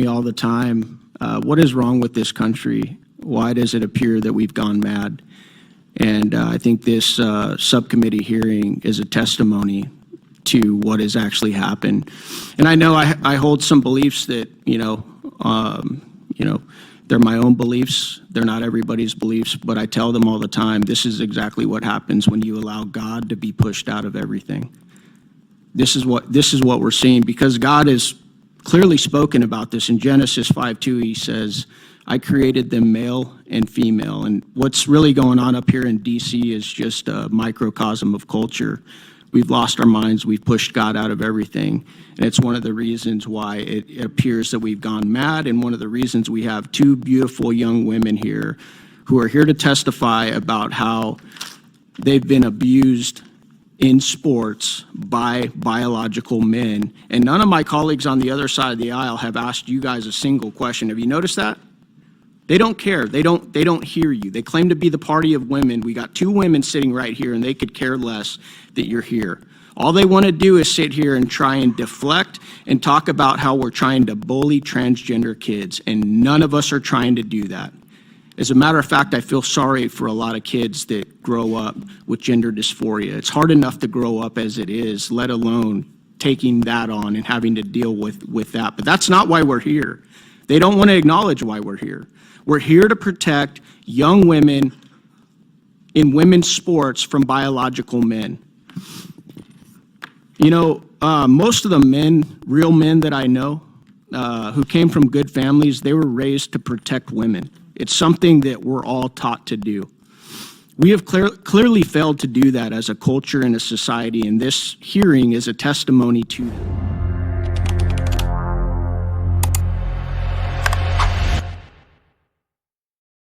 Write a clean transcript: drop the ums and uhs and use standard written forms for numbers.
me all the time, what is wrong with this country? Why does it appear that we've gone mad? And I think this subcommittee hearing is a testimony to what has actually happened. And I know I hold some beliefs that, they're my own beliefs. They're not everybody's beliefs, but I tell them all the time, this is exactly what happens when you allow God to be pushed out of everything. This is what we're seeing, because God has clearly spoken about this. In Genesis 5:2, he says, I created them male and female. And what's really going on up here in DC is just a microcosm of culture. We've lost our minds. We've pushed God out of everything. And it's one of the reasons why it appears that we've gone mad, and one of the reasons we have two beautiful young women here who are here to testify about how they've been abused in sports by biological men. And none of my colleagues on the other side of the aisle have asked you guys a single question. Have you noticed that? They don't care. They don't hear you. They claim to be the party of women. We got two women sitting right here, and they could care less that you're here. All they want to do is sit here and try and deflect and talk about how we're trying to bully transgender kids, and none of us are trying to do that. As a matter of fact, I feel sorry for a lot of kids that grow up with gender dysphoria. It's hard enough to grow up as it is, let alone taking that on and having to deal with that. But that's not why we're here. They don't want to acknowledge why we're here. We're here to protect young women in women's sports from biological men. Most of the men, real men that I know, who came from good families, they were raised to protect women. It's something that we're all taught to do. We have clearly failed to do that as a culture and a society, and this hearing is a testimony to that.